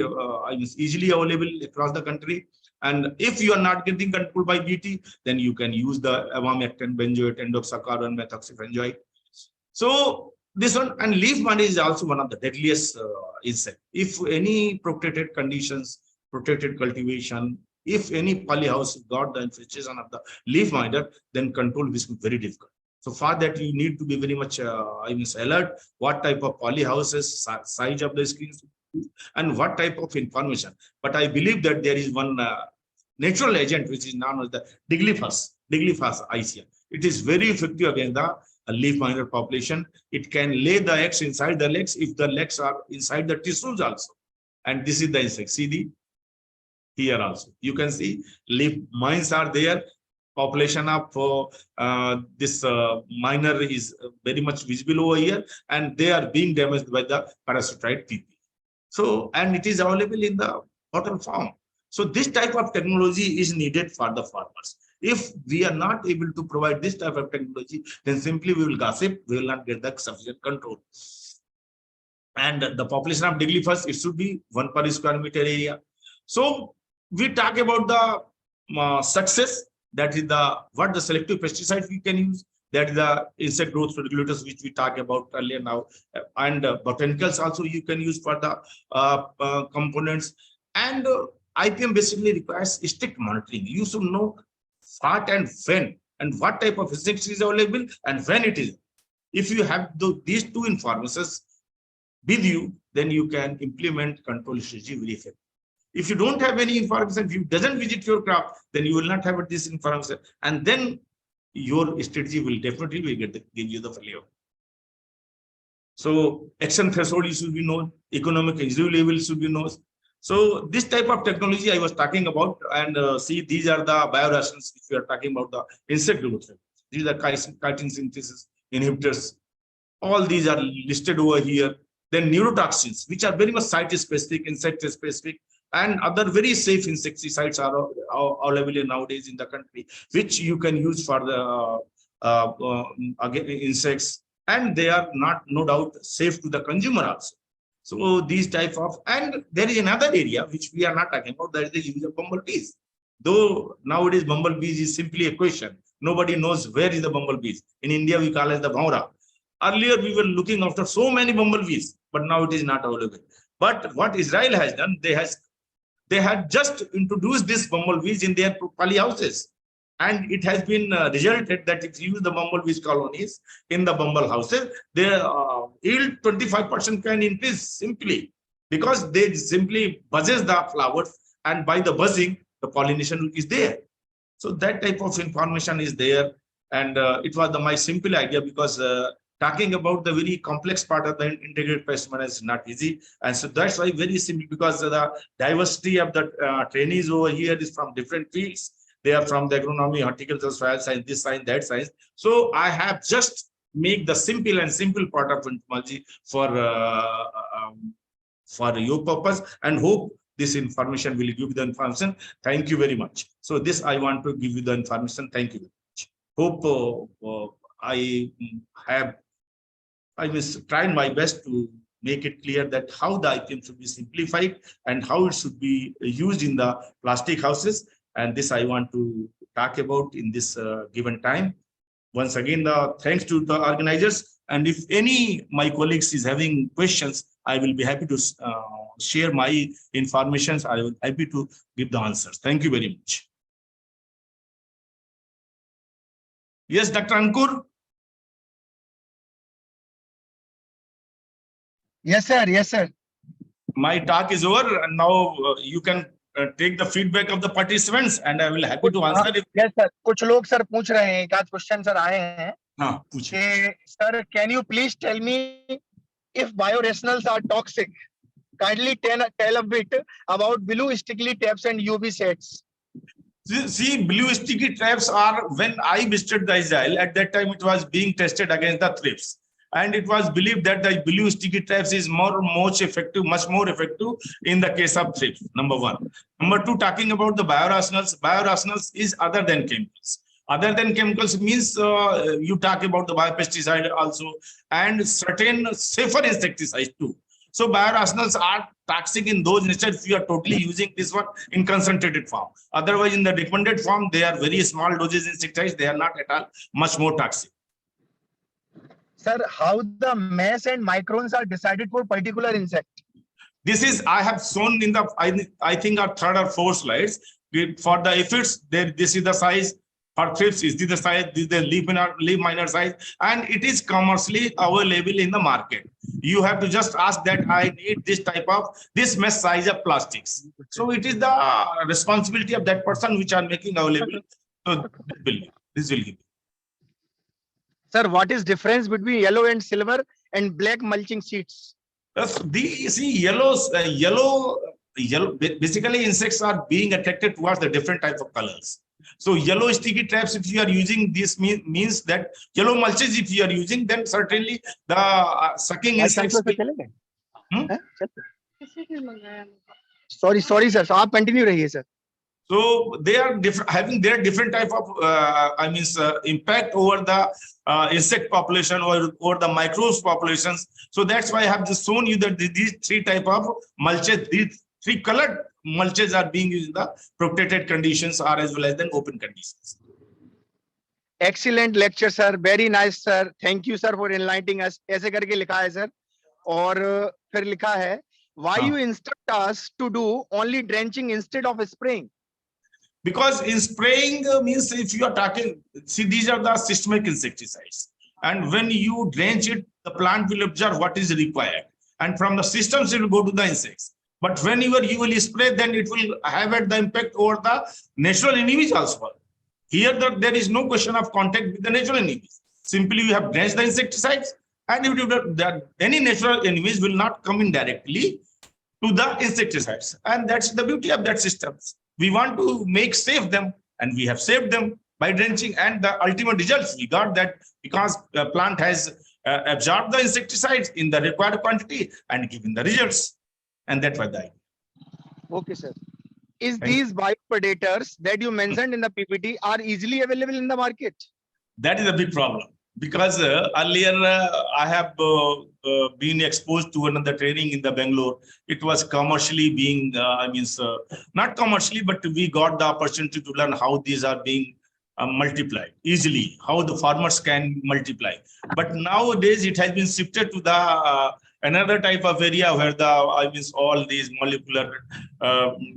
easily available across the country. And if you are not getting control by BT, then you can use the avamectin, benzoate, endoxacarone, methoxybenzoate. So this one, and leaf miner is also one of the deadliest insect. If any protected conditions, protected cultivation, if any polyhouse got the infestation of the leaf miner, then control is very difficult. So for that, you need to be very much, alert. What type of poly houses, size of the screens, and what type of information. But I believe that there is one natural agent which is known as the Diglifos ICM. It is very effective against the leaf miner population. It can lay the eggs inside the legs if the legs are inside the tissues also. And this is the insect. See here also. You can see leaf mines are there. Population of this miner is very much visible over here, and they are being damaged by the parasitoid PP. So, and it is available in the bottle form. So this type of technology is needed for the farmers. If we are not able to provide this type of technology, then simply we will gossip, we will not get the sufficient control. And the population of Diglifos, it should be 1 per square meter area. So we talk about the success. That is what the selective pesticides we can use. That is the insect growth regulators which we talked about earlier now, and botanicals also you can use for the components. And IPM basically requires strict monitoring. You should know what and when and what type of insects is available and when it is. If you have these two informations with you, then you can implement control strategy very effectively. If you don't have any information, if you doesn't visit your crop, then you will not have this information, and then your strategy will definitely give you the failure. So action threshold should be known, economic injury level should be known. So this type of technology I was talking about, and see, these are the biorationals which we are talking about, the insect growth. These are chitin synthesis inhibitors. All these are listed over here. Then neurotoxins, which are very much site-specific, insect-specific, and other very safe insecticides are available nowadays in the country, which you can use for the insects, and they are not, no doubt, safe to the consumer also. So these type of, and there is another area which we are not talking about, that is the use of bumblebees. Though nowadays bumblebees is simply a question. Nobody knows where is the bumblebees. In India, we call it the bhaura. Earlier, we were looking after so many bumblebees, but now it is not available. But what Israel has done, they had just introduced this bumblebees in their poly houses, and it has been resulted that if you use the bumblebees colonies in the bumble houses, their yield 25% can increase simply because they simply buzzes the flowers, and by the buzzing, the pollination is there. So that type of information is there, and it was my simple idea, because talking about the very complex part of the integrated pest management is not easy. And so that's why very simple, because the diversity of the trainees over here is from different fields. They are from the agronomy, horticulture, soil science, this science, that science. So I have just make the simple part of entomology for your purpose, and hope this information will give you the information. Thank you very much. So this I want to give you the information. Thank you very much. Hope I will try my best to make it clear that how the IPM should be simplified and how it should be used in the plastic houses. And this I want to talk about in this given time. Once again, thanks to the organizers. And if any my colleagues is having questions, I will be happy to share my information. I will be happy to give the answers. Thank you very much. Yes, Dr. Ankur. Yes, sir. Yes, sir. My talk is over, and now you can take the feedback of the participants, and I will happy to answer. Yes, sir. कुछ लोग sir पूछ रहे हैं, एक आध question sir आए हैं. हाँ, पूछिए. Sir, can you please tell me if biorationals are toxic? Kindly tell a bit about blue sticky traps and UV sets. See, blue sticky traps are, when I visited the Israel, at that time it was being tested against the thrips. And it was believed that the blue sticky traps is much more effective in the case of thrips, number one. Number two, talking about the biorationals is other than chemicals. Other than chemicals means you talk about the biopesticide also, and certain safer insecticides too. So biorationals are toxic in those instances if you are totally using this one in concentrated form. Otherwise, in the recommended form, they are very small doses insecticides. They are not at all much more toxic. Sir, how the mass and microns are decided for particular insect? This is, I have shown in the, I think our third or fourth slides. For the aphids, this is the size. For thrips, is this the size, this is the leaf miner size, and it is commercially available in the market. You have to just ask that I need this mesh size of plastics. So it is the responsibility of that person which are making available. So this will give. Sir, what is difference between yellow and silver and black mulching sheets? Yellow, basically insects are being attracted towards the different type of colors. So yellow sticky traps, if you are using this, means that yellow mulches, if you are using, then certainly the sucking insects will, sorry sir, so आप continue रहिए sir. So they are having their different type of impact over the insect population or the microbes populations. So that's why I have just shown you that these three type of mulches, these three colored mulches are being used in the protected conditions or as well as the open conditions. Excellent lecture sir, very nice sir, thank you sir for enlightening us. ऐसे करके लिखा है sir, और फिर लिखा है why you instruct us to do only drenching instead of spraying? Because in spraying means if you are talking, see, these are the systemic insecticides, and when you drench it, the plant will absorb what is required, and from the systems it will go to the insects. But when you will spray, then it will have the impact over the natural enemies also. Here there is no question of contact with the natural enemies. Simply you have drenched the insecticides, and any natural enemies will not come in directly to the insecticides, and that's the beauty of that system. We want to make safe them, and we have saved them by drenching, and the ultimate results we got that because the plant has absorbed the insecticides in the required quantity and given the results, and that was the idea. Okay, sir. Is these biopredators that you mentioned in the PPT are easily available in the market? That is a big problem, because earlier I have been exposed to another training in the Bangalore. It was commercially being, not commercially, but we got the opportunity to learn how these are being multiplied easily, how the farmers can multiply. But nowadays it has been shifted to the another type of area where all these molecular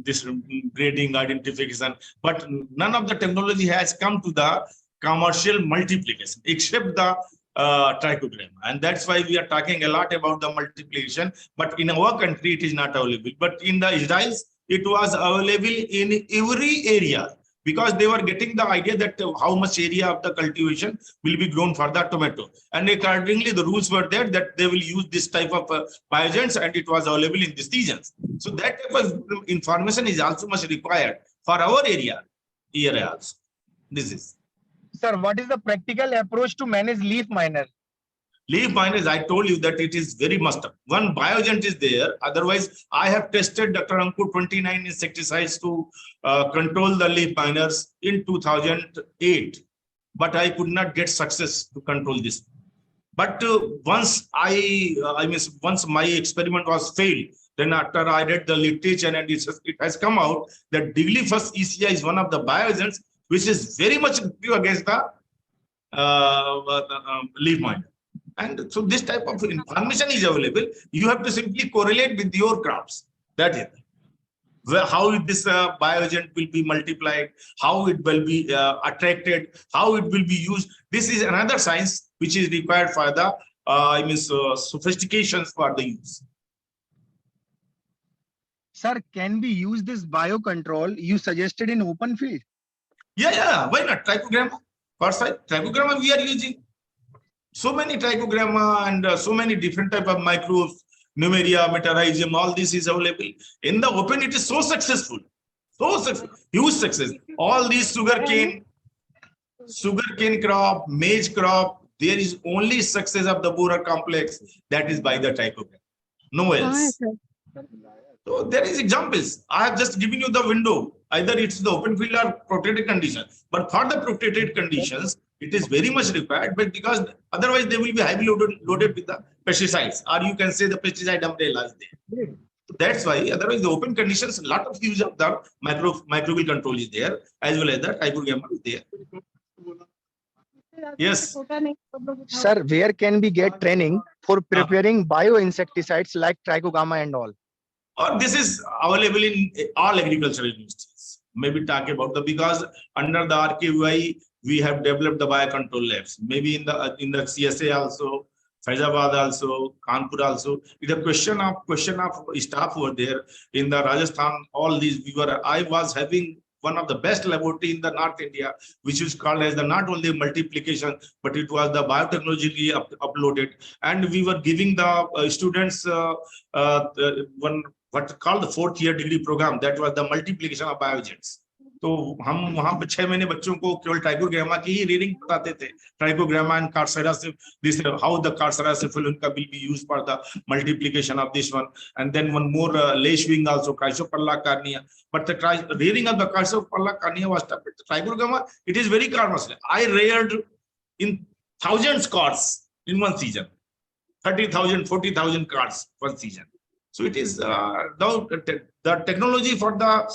this grading identification, but none of the technology has come to the commercial multiplication except the trichogram, and that's why we are talking a lot about the multiplication. But in our country it is not available, but in the Israel it was available in every area, because they were getting the idea that how much area of the cultivation will be grown for the tomato, and accordingly the rules were there that they will use this type of bioagents, and it was available in these regions. So that type of information is also much required for our area here also. This is. Sir, what is the practical approach to manage leaf miner? Leaf miners, I told you that it is very must up. One bioagent is there. Otherwise, I have tested Dr. Ankur 29 insecticides to control the leaf miners in 2008, but I could not get success to control this. But once once my experiment was failed, then after I read the literature and it has come out that Diglifos ECI is one of the bioagents which is very much effective against the leaf miner. And so this type of information is available. You have to simply correlate with your crops. That is how this bioagent will be multiplied, how it will be attracted, how it will be used. This is another science which is required for the sophistications for the use. Sir, can we use this biocontrol you suggested in open field? Yeah, why not? Trichogramma, first side, trichogramma we are using. So many trichogramma and so many different type of microbes, Numeria, Metarhizium, all this is available. In the open, it is so successful, huge success. All these sugarcane crop, maize crop, there is only success of the borer complex, that is by the trichogramma, no else. So there is examples. I have just given you the window. Either it's the open field or protected condition. But for the protected conditions, it is very much required, but because otherwise they will be heavily loaded with the pesticides, or you can say the pesticide umbrella is there. That's why otherwise the open conditions, a lot of use of the microbial control is there, as well as the trichogramma is there. Yes. Sir, where can we get training for preparing bioinsecticides like trichogramma and all? Or this is available in all agricultural universities. maybe talk about the, because under the RKY we have developed the biocontrol labs. Maybe in the CSA also, Faizabad also, Kanpur also. It's a question of staff over there in the Rajasthan. All these I was having one of the best laboratory in the North India, which is called as the not only multiplication, but it was the biotechnology uploaded, and we were giving the students one what called the 4th year degree program, that was the multiplication of bioagents. तो हम वहां पे 6 महीने बच्चों को केवल Trichogramma की ही reading बताते थे, ट्राइकोग्रामा एंड कार्सरासिफ, this how the कार्सरासिफ will be used for the multiplication of this one, and then one more Leishwing also, Chrysopella carnea. But the rearing of the Chrysopella carnea was tough. Trigogramma, it is very costly. I reared in thousands cards in one season, 30,000, 40,000 cards one season. So it is the technology for the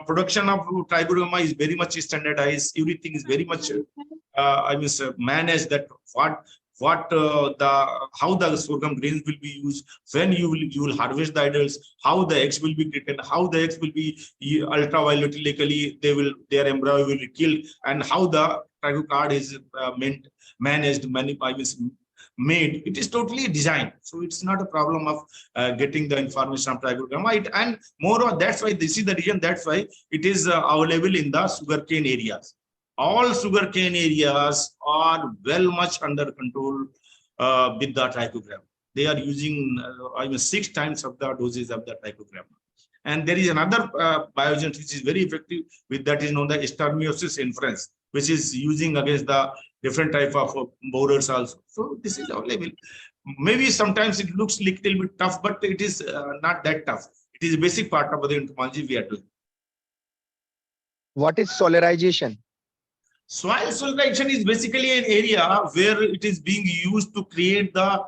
production of Trigogramma is very much standardized. Everything is very much managed. That how the sorghum grains will be used, when you will harvest the adults, how the eggs will be treated, how the eggs will be ultravioletly their embryo will be killed, and how the trigo card is managed, made. It is totally designed, so it's not a problem of getting the information from Trigogramma. And moreover, that's why this is the reason, that's why it is available in the sugarcane areas. All sugarcane areas are well much under control with the trichogramma. They are using 6 times of the doses of the trichogramma. And there is another bioagent which is very effective, with that is known as Estermiosis inference, which is using against the different type of borers also. So this is available. Maybe sometimes it looks a little bit tough, but it is not that tough. It is a basic part of the entomology we are doing. What is solarization? Soil solarization is basically an area where it is being used to create the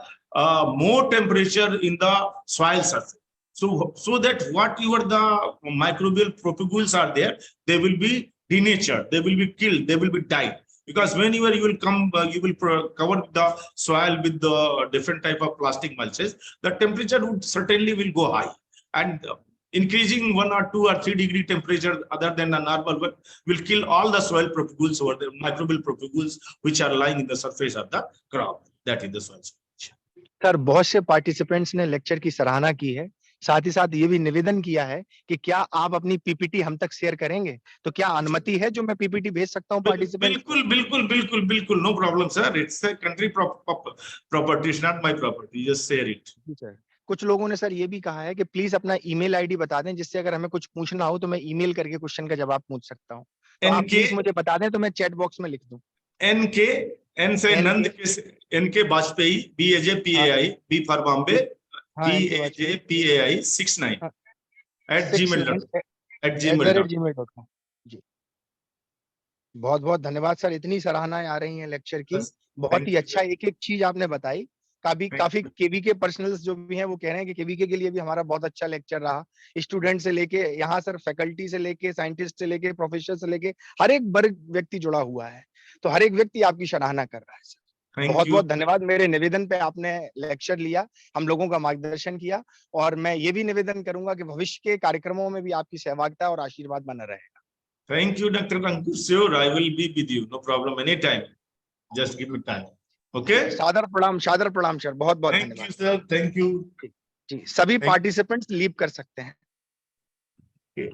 more temperature in the soil surface. So that whatever the microbial propagules are there, they will be denatured, they will be killed, they will be died. Because whenever you will come, you will cover the soil with the different type of plastic mulches, the temperature would certainly will go high. And increasing 1 or 2 or 3 degree temperature other than the normal will kill all the soil propagules or the microbial propagules which are lying in the surface of the crop, that is the soil. Sir, बहुत से participants ने lecture की सराहना की है, साथ ही साथ ये भी निवेदन किया है कि क्या आप अपनी पीपीटी हम तक शेयर करेंगे? तो क्या अनुमति है जो मैं पीपीटी भेज सकता हूं पार्टिसिपेंट? बिल्कुल, no problem sir, it's a country property, it's not my property, just share it. Sir, कुछ लोगों ने सर ये भी कहा है कि प्लीज अपना ईमेल आईडी बता दें, जिससे अगर हमें कुछ पूछना हो तो मैं ईमेल करके क्वेश्चन का जवाब पूछ सकता हूं। तो आप प्लीज मुझे बता दें तो मैं चैट बॉक्स में लिख दूं। एन से Nand, N K Vajpayee, BAJPAI, B for Bombay, BAJPAI 69 @gmail.com। जी, बहुत बहुत धन्यवाद सर, इतनी सराहनाएं आ रही हैं लेक्चर की, बहुत ही अच्छा एक एक चीज आपने बताई। काफी केवीके पर्सनल्स जो भी हैं वो कह रहे हैं कि केवीके के लिए भी हमारा बहुत अच्छा लेक्चर रहा। स्टूडेंट से लेके यहाँ सर फैकल्टी से लेके साइंटिस्ट से लेके प्रोफेसर से लेके हर एक वर्ग व्यक्ति जुड़ा हुआ है, तो हर एक व्यक्ति आपकी सराहना कर रहा है सर। बहुत बहुत धन्यवाद, मेरे निवेदन पे आपने लेक्चर लिया, हम लोगों का मार्गदर्शन किया, और मैं ये भी निवेदन करूंगा कि भविष्य के कार्यक्रमों में भी आपकी सहभागिता और आशीर्वाद बना रहेगा। Thank you, Dr. Ankur. Sure, I will be with you. No problem, anytime. Just give me time. Okay? सादर प्रणाम सर, बहुत बहुत धन्यवाद। Thank you, sir. Thank you. जी, सभी पार्टिसिपेंट्स लीव कर सकते हैं। Okay.